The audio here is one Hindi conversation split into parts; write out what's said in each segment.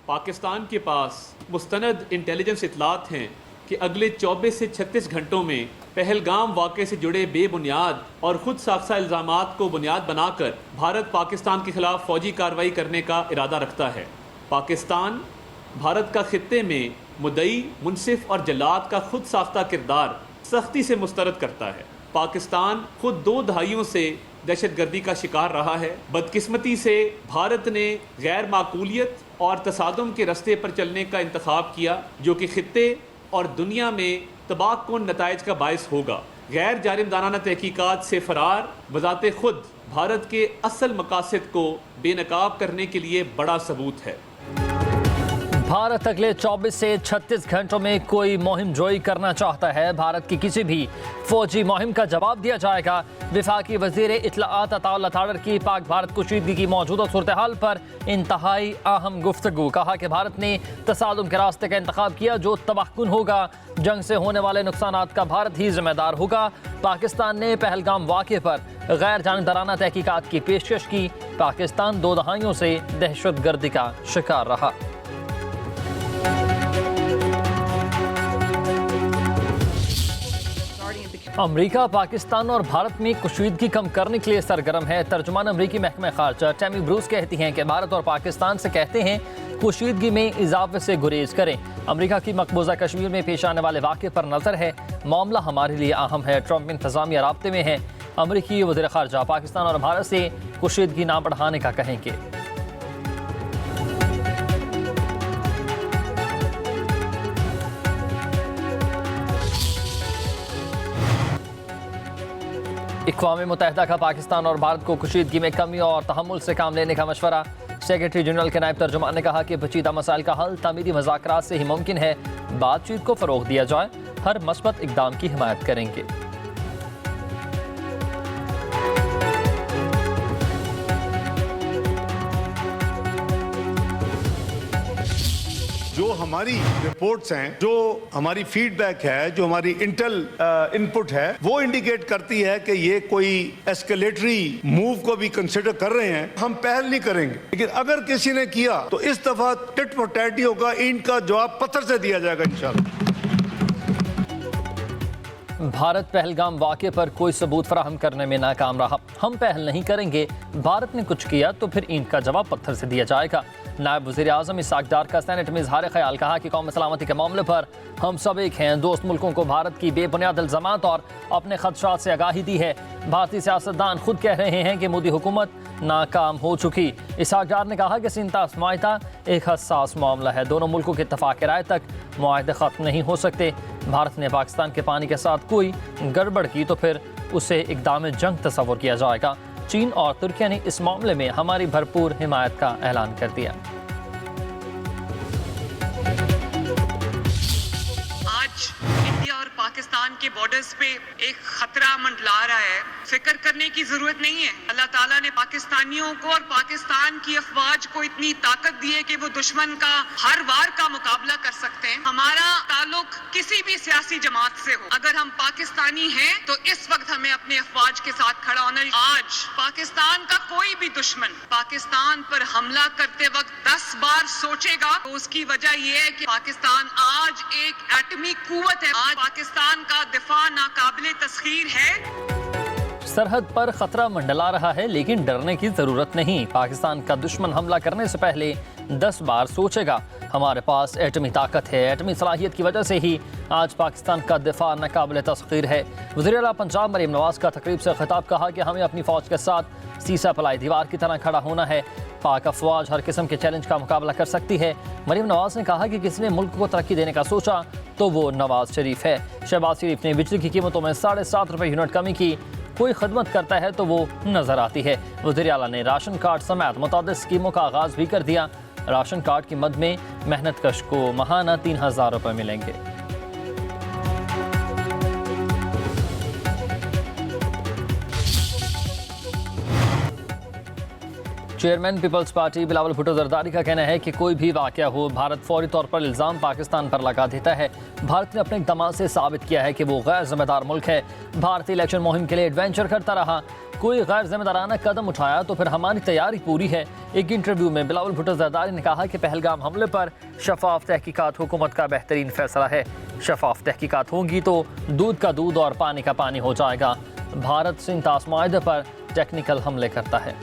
पाकिस्तान के पास मुस्तनद इंटेलिजेंस इतलात हैं कि अगले 24 से 36 घंटों में पहलगाम वाक़े से जुड़े बेबुनियाद और ख़ुद साख्ता इल्ज़ामात को बुनियाद बनाकर भारत पाकिस्तान के ख़िलाफ़ फ़ौजी कार्रवाई करने का इरादा रखता है। पाकिस्तान भारत का खित्ते में मुद्दई, मुनसिफ और जल्लाद का खुद साख्ता किरदार सख्ती से मुस्तरद करता है। पाकिस्तान खुद 2 दहाइयों से दहशतगर्दी का शिकार रहा है। बदकिस्मती से भारत ने गैर माकूलियत और तसादुम के रास्ते पर चलने का इंतखाब किया, जो कि खित्ते और दुनिया में तबाहकुन नताइज का बायस होगा। गैर जानिबदाराना तहकीकात से फरार बज़ाते खुद भारत के असल मकासद को बेनकाब करने के लिए बड़ा सबूत है। भारत अगले 24 से 36 घंटों में कोई मुहिम जोई करना चाहता है। भारत की किसी भी फौजी मुहिम का जवाब दिया जाएगा। वफाकी वज़ीर इत्तलाआत अताउल्लाह तादर की पाक भारत कशीदगी की मौजूदा सूरत हाल पर इंतहाई अहम गुफ्तगू। कहा कि भारत ने तसादुम के रास्ते का इंतखाब किया जो तबाहकुन होगा। जंग से होने वाले नुकसानात का भारत ही जिम्मेदार होगा। पाकिस्तान ने पहलगाम वाक़े पर गैर जानिबदाराना तहकीकात की पेशकश की। पाकिस्तान 2 दहाइयों से दहशतगर्दी का शिकार रहा। अमरीका पाकिस्तान और भारत में कशीदगी कम करने के लिए सरगर्म है। तर्जुमान अमरीकी महकमा खारजा टैमी ब्रूस कहती हैं कि भारत और पाकिस्तान से कहते हैं कशीदगी में इजाफे से गुरेज करें। अमरीका की मकबूजा कश्मीर में पेश आने वाले वाक़े पर नज़र है। मामला हमारे लिए अहम है। ट्रंप इंतजामिया राब्ते में है। अमरीकी वज़ीर खारजा पाकिस्तान और भारत से कशीदगी ना बढ़ाने का कहेंगे। अक़वाम मुत्तहिदा का पाकिस्तान और भारत को कशीदगी में कमी और तहम्मुल से काम लेने का मशवरा। सेक्रेटरी जनरल के नायब तर्जुमान ने कहा कि पेचीदा मसाइल का हल तामीरी मुज़ाकरात से ही मुमकिन है। बातचीत को फ़रोग़ दिया जाए। हर मस्बत इक़दाम की हिमायत करेंगे। जो हमारी रिपोर्ट्स हैं, जो हमारी फीडबैक है, जो हमारी इंटेल इनपुट है, वो इंडिकेट करती है कि ये कोई एस्केलेटरी मूव को भी कंसिडर कर रहे हैं। हम पहल नहीं करेंगे, लेकिन अगर किसी ने किया तो इस दफा टिट फॉर टैट होगा। इनका जवाब पत्थर से दिया जाएगा इंशाल्लाह। भारत पहलगाम वाक़े पर कोई सबूत फराहम करने में नाकाम रहा। हम पहल नहीं करेंगे। भारत ने कुछ किया तो फिर ईंट का जवाब पत्थर से दिया जाएगा। नायब वज़ीर आज़म इसाक डार का सेनेट में इज़हार ख्याल। कहा कि कौम सलामती के मामले पर हम सब एक हैं। दोस्त मुल्कों को भारत की बेबुनियाद इल्ज़ामात और अपने खदशात से आगाही दी है। भारतीय सियासतदान खुद कह रहे हैं कि मोदी हुकूमत नाकाम हो चुकी। इसाक डार ने कहा कि सिंतास मुआहिदा एक हसास मामला है। दोनों मुल्कों के इत्तफ़ाक़ राय तक मुआहिदे ख़त्म नहीं हो सकते। भारत ने पाकिस्तान के पानी के साथ कोई गड़बड़ की तो फिर उसे इक़दाम जंग तस्वुर किया जाएगा। चीन और तुर्किया ने इस मामले में हमारी भरपूर हिमायत का ऐलान कर दिया। आज इंडिया और पाकिस्तान के बॉर्डर्स पे एक खतरा मंडला रहा है। फिक्र करने की जरूरत नहीं है। अल्लाह ताला ने पाकिस्तानियों को और पाकिस्तान की अफवाज को इतनी ताकत दी है कि वो दुश्मन का हर वार का मुकाबला कर सकते हैं। हमारा ताल्लुक किसी भी सियासी जमात से हो, अगर हम पाकिस्तानी हैं तो इस वक्त हमें अपने अफवाज के साथ खड़ा होना। आज पाकिस्तान का कोई भी दुश्मन पाकिस्तान पर हमला करते वक्त 10 बार सोचेगा। तो उसकी वजह यह है कि पाकिस्तान आज एक एटमी कुव्वत है। आज पाकिस्तान का दिफा नाकाबिले तस्खीर है। सरहद पर खतरा मंडला रहा है, लेकिन डरने की जरूरत नहीं। पाकिस्तान का दुश्मन हमला करने से पहले 10 बार सोचेगा। हमारे पास एटमी ताकत है। एटमी सलाहियत की वजह से ही आज पाकिस्तान का दिफा नाकाबिले तस्खीर है। वज़ीर आला पंजाब मरीम नवाज का तकरीब से खिताब। कहा कि हमें अपनी फौज के साथ सीसा पलाई दीवार की तरह खड़ा होना है। पाक अफवाज हर किस्म के चैलेंज का मुकाबला कर सकती है। मरीम नवाज ने कहा कि किसी ने मुल्क को तरक्की देने का सोचा तो वो नवाज शरीफ है। शहबाज शरीफ ने बिजली की कीमतों में 7.5 रुपये यूनिट कमी की। कोई खदमत करता है तो वो नजर आती है। वज़ीर आला ने राशन कार्ड समेत मुतअद्दिद स्कीमों का आगाज भी कर दिया। राशन कार्ड की मद में मेहनत कश को माहाना 3000 रुपये मिलेंगे। Chairman Peoples Party Bilawal Bhutto Zardari का कहना है कि कोई भी वाकया हो, भारत फौरी तौर पर इल्ज़ाम पाकिस्तान पर लगा देता है। भारत ने अपने इक़दाम से साबित किया है कि वो गैर जिम्मेदार मुल्क है। भारत इलेक्शन मुहिम के लिए एडवेंचर करता रहा, कोई गैर जिम्मेदाराना कदम उठाया तो फिर हमारी तैयारी पूरी है। एक इंटरव्यू में बिलावल भुट्टो जरदारी ने कहा कि पहलगाम हमले पर शफाफ तहकीकात हुकूमत का बेहतरीन फैसला है। शफाफ तहकीकात होंगी तो दूध का दूध और पानी का पानी हो जाएगा। भारत सिंतास मुआहदे पर टेक्निकल हमले करता है।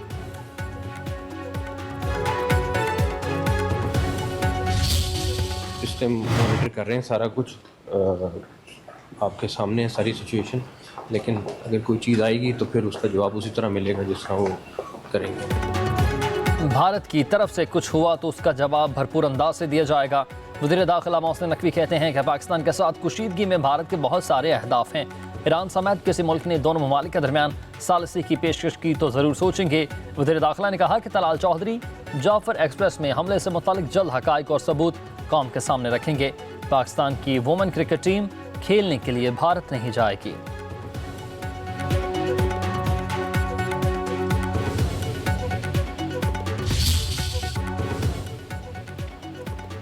इस टाइम मॉनिटर कर रहे हैं सारा कुछ, आपके सामने है सारी सिचुएशन, लेकिन अगर कोई चीज़ आएगी तो फिर उसका जवाब उसी तरह मिलेगा जिस तरह वो करेंगे। भारत की तरफ से कुछ हुआ तो उसका जवाब भरपूर अंदाज से दिया जाएगा। वज़ीर दाखिला मोहसिन नकवी कहते हैं कि पाकिस्तान के साथ कुशीदगी में भारत के बहुत सारे अहदाफ हैं। ईरान समेत किसी मुल्क ने दोनों ममालिक के दरमियान सालिसी की पेशकश की तो ज़रूर सोचेंगे। वज़ीर दाखिला ने कहा कि तलाल चौधरी जाफर एक्सप्रेस में हमले से मुतालिक जल्द हक़ाइक़ और सबूत कौम के सामने रखेंगे। पाकिस्तान की वुमेन क्रिकेट टीम खेलने के लिए भारत नहीं जाएगी।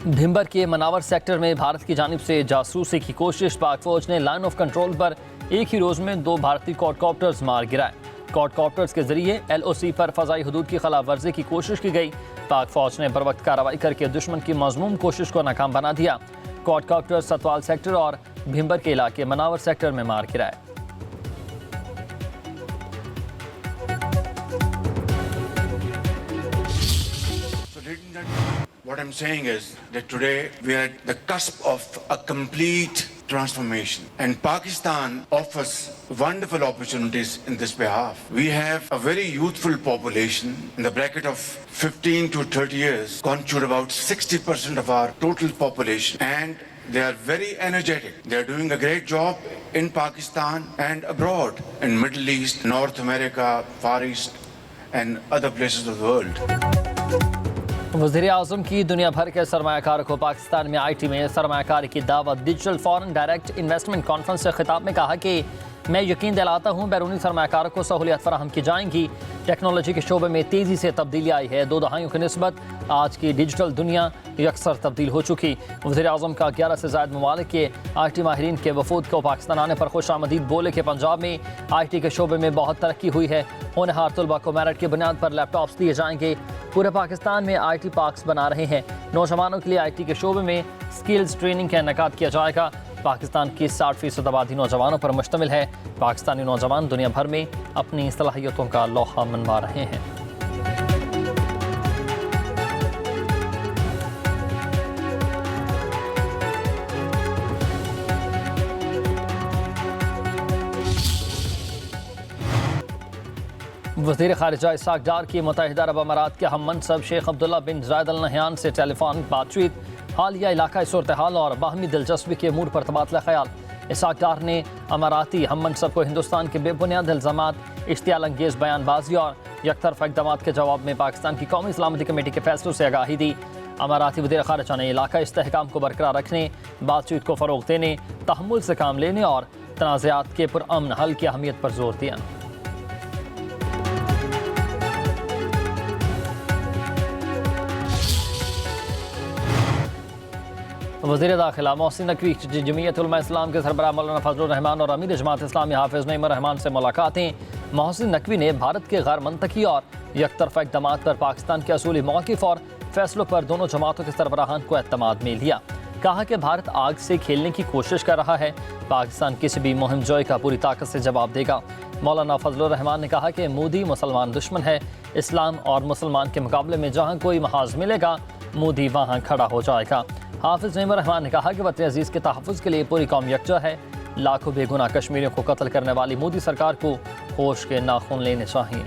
भिंबर के मनावर सेक्टर में भारत की जानिब से जासूसी की कोशिश, पाक फौज ने लाइन ऑफ कंट्रोल पर एक ही रोज में 2 भारतीय क्वाडकॉप्टर्स मार गिराए। क्वाडकॉप्टर्स के जरिए LOC पर फ़ज़ाई हदूद की खिलाफ वर्जी की कोशिश की गई। पाक फौज ने बरवक्त कार्रवाई करके दुश्मन की मज़मूम कोशिश को नाकाम बना दिया। क्वाडकॉप्टर्स सतवाल सेक्टर और भिंबर के इलाके मनावर सेक्टर में मार गिराए। What I'm saying is that today we are at the cusp of a complete transformation, and Pakistan offers wonderful opportunities in this behalf. We have a very youthful population in the bracket of 15 to 30 years, constitute about 60% of our total population, and they are very energetic. They are doing a great job in Pakistan and abroad, in Middle East, North America, Far East, and other places of the world. वज़ीर आज़म की दुनिया भर के सरमायाकारों को पाकिस्तान में IT में सरमायाकारी की दावत। Digital foreign direct investment conference से खिताब में कहा कि मैं यकीन दिलाता हूँ बैरूनी सरमायाकारों को सहूलियत फराहम की जाएंगी। टेक्नोलॉजी के शोबे में तेज़ी से तब्दीली आई है। 2 दहाइयों की निस्बत आज की डिजिटल दुनिया यकसर तब्दील हो चुकी। वज़ीर आज़म का 11 से ज़ायद ममालिक के IT माहिरीन के वफूद को पाकिस्तान आने पर खुशामदीद बोले कि पंजाब में IT के शोबे में बहुत तरक्की हुई है। होनहार तलबा को मेरिट की बुनियाद पर लैपटॉप्स दिए जाएंगे। पूरे पाकिस्तान में IT पार्क्स बना रहे हैं। नौजवानों के लिए IT के शोबे में स्किल्स ट्रेनिंग का इनेकाद किया जाएगा। पाकिस्तान की 60% आबादी नौजवानों पर मुश्तमिल है। पाकिस्तानी नौजवान दुनिया भर में अपनी सलाहियतों का लोहा मनवा रहे हैं। वज़ीर ख़ारिजा इसाक डार की मुत्तहिदा अरब अमारात के हम मनसब शेख अब्दुल्ला बिन ज़ायद अल नहयान से टेलीफोनिक बातचीत, हालिया इलाकाई सूरत हाल और बाहमी दिलचस्पी के अमूर पर तबादला ख्याल। इसाक डार ने अमाराती हम मनसब को हिंदुस्तान के बेबुनियाद इल्ज़ामात, इश्तियाल अंगेज़ बयानबाजी और यकतरफ़ा इक़दामात के जवाब में पाकिस्तान की कौमी सलामती कमेटी के फैसलों से आगाही दी। अमाराती वज़ीर ख़ारिजा ने इलाकाई इस्तेहकाम को बरकरार रखने, बातचीत को फ़रोग़ देने, तहम्मुल से काम लेने और तनाज़ात के पुरअमन हल की अहमियत पर जोर दिया। वज़ीर दाखिला मोहसिन नकवी जमीयत उलमा इस्लाम के सरबराह मौलाना फजलुर रहमान और अमीर जमात इस्लामी हाफिज़ नईमुर रहमान से मुलाकातें। मोहसिन नकवी ने भारत के गैर मंतकी और यकतरफ़ा इक़दामात पर पाकिस्तान के असूली मौक़िफ़ और फैसलों पर दोनों जमातों के सरबराहान को एतमाद में लिया। कहा कि भारत आग से खेलने की कोशिश कर रहा है। पाकिस्तान किसी भी मुहिम जोई का पूरी ताकत से जवाब देगा। मौलाना फजलुर रहमान ने कहा कि मोदी मुसलमान दुश्मन है। इस्लाम और मुसलमान के मुकाबले में जहाँ कोई महाज मिलेगा, मोदी वहाँ खड़ा हो जाएगा। हाफिज़ नईमुर रहमान ने कहा कि वतन अजीज़ के तहफ़्फ़ुज़ के लिए पूरी कौम यकजा है। लाखों बेगुनाह कश्मीरियों को कत्ल करने वाली मोदी सरकार को होश के नाखून लेने चाहिए।